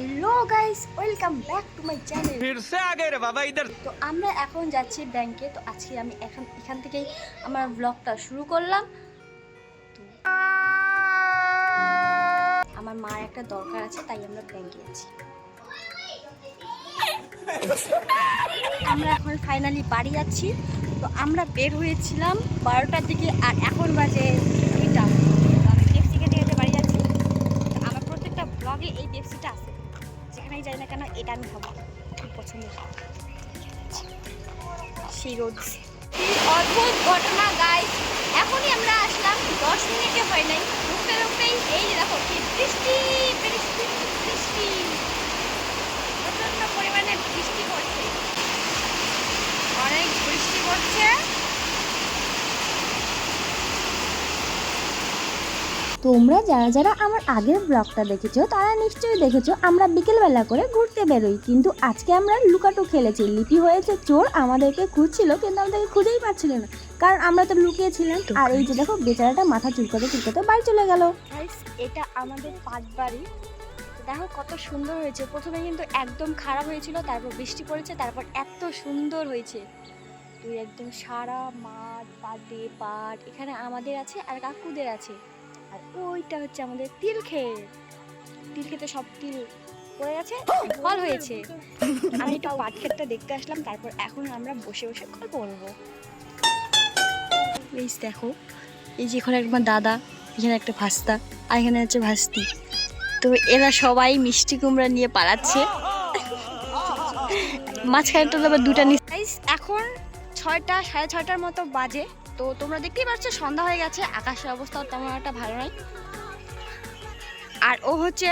Hello guys welcome back to my channel. फिर से आ गए रे बाबा इधर। তো আমরা এখন যাচ্ছি ব্যাংকে। তো আজকে আমি এখান থেকেই আমার ব্লগটা শুরু করলাম। তো আমার মার একটা দরকার আছে, তাই আমরা ব্যাংকে যাচ্ছি। আমরা এখন ফাইনালি বাড়ি যাচ্ছি। তো আমরা বের হয়েছিলাম 12টার দিকে, আর এখন বাজে 2টা। তো আমি পেপসি খেতে খেতে বাড়ি যাচ্ছি। তো আমার প্রত্যেকটা ব্লগে এই পেপসিটা আছে, যেখানেই যাই না কেন এটা আমি খাবো, খুব পছন্দের। সেই রোদ, অদ্ভুত ঘটনা গাইস। এখনই আমরা আসলাম, 10 মিনিটে হয় নাই, ঢুকতে ঢুকতেই এই যে দেখো কি বৃষ্টি বৃষ্টি বৃষ্টি, প্রচন্ড পরিমাণে বৃষ্টি পড়ছে, অনেক বৃষ্টি পড়ছে। তোমরা যারা যারা আমার আগের ব্লগটা দেখেছো তারা নিশ্চয়ই দেখেছো আমরা বিকেলবেলা করে ঘুরতে বেরোই, কিন্তু আজকে আমরা লুকাটো খেলেছি। লিপি হয়েছে চোর, আমাদেরকে খুঁজছিল কিন্তু আমাদেরকে খুঁজেই পাচ্ছিল না, কারণ আমরা তো লুকিয়েছিলাম। আর এই যে দেখো বেচারাটা মাথা চুলকাতে চুলকাতে বাড়ি চলে গেল। এটা আমাদের পাট বাড়ি। দেখো কত সুন্দর হয়েছে। প্রথমে কিন্তু একদম খারাপ হয়েছিল, তারপর বৃষ্টি পড়েছে, তারপর এত সুন্দর হয়েছে। তুই একদম সারা মাঠ পাটে পাট, এখানে আমাদের আছে আর কাকুদের আছে। আর ওইটা হচ্ছে আমাদের তিল খেতে সব তিল পড়ে গেছে, ফল হয়েছে। আমি একটু পাট ক্ষেতটা দেখতে আসলাম, তারপর এখন আমরা বসে বসে গল্প বলবো। এই দেখো, এই যে এখানে একবার দাদা, এখানে একটা ভাস্তা, আর এখানে হচ্ছে ভাস্তি। তো এরা সবাই মিষ্টি কুমড়া নিয়ে পালাচ্ছে। মাঝখানে তো আবার দুটা এখন 6টা 6:30টার মতো বাজে। তো তোমরা দেখতেই পাচ্ছ সন্ধ্যা হয়ে গেছে, আকাশের অবস্থা তেমন একটা ভালো নাই। আর ও হচ্ছে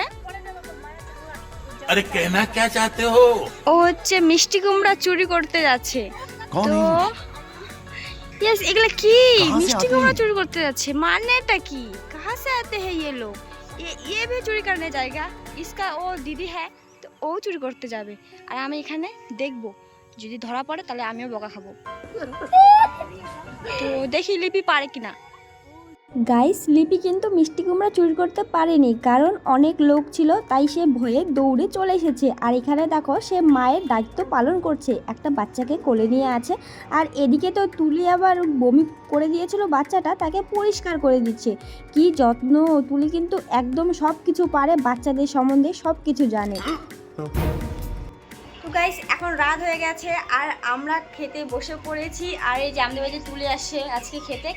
अरे कहना क्या चाहते हो? ও হচ্ছে মিষ্টি কুমড়া চুরি করতে যাচ্ছে। তো यस, এগুলা কি মিষ্টি কুমড়া চুরি করতে যাচ্ছে, মানেটা কি? कहां से आते हैं ये लोग? ये भी चोरी करने जाएगा। इसका ও দিদি হ্যাঁ, তো ও চুরি করতে যাবে, আর আমি এখানে দেখবো। যদি ধরা পড়ে তাহলে আমিও বকা খাবো। তো দেখি লিপি পারে কিনা। গাইস, লিপি কিন্তু মিষ্টি কুমড়া চুরি করতে পারেনি, কারণ অনেক লোক ছিল, তাই সে ভয়ে দৌড়ে চলে এসেছে। আর এখানে দেখো সে মায়ের দায়িত্ব পালন করছে, একটা বাচ্চাকে কোলে নিয়ে আছে। আর এদিকে তো তুলি আবার বমি করে দিয়েছিল বাচ্চাটা, তাকে পরিষ্কার করে দিচ্ছে। কি যত্ন! তুলি কিন্তু একদম সব কিছু পারে, বাচ্চাদের সম্বন্ধে সব কিছু জানে। তো গাইস এখন রাত হয়ে গেছে, আর আমরা খেতে বসে পড়েছি। আর এই যে আমাদের বাড়িতে তুলে আসে আজকে খেতে।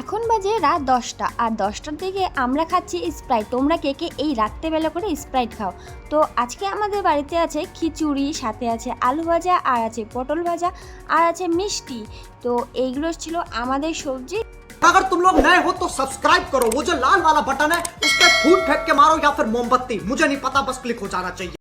এখন বাজে রাত 10টা, আর 10টার দিকে আমরা খাচ্ছি স্প্রাইট। তোমরা কে কে এই রাত্রেবেলা করে স্প্রাইট খাও? তো আজকে আমাদের বাড়িতে আছে খিচুড়ি, সাথে আছে আলু ভাজা, আর আছে পটল ভাজা, আর আছে মিষ্টি। তো এইগুলো ছিল আমাদের সবজি। अगर तुम लोग नए हो तो सब्सक्राइब करो, वो जो लाल वाला बटन है उस पर फूट फेंक के मारो या फिर मोमबत्ती, मुझे नहीं पता, बस क्लिक हो जाना चाहिए।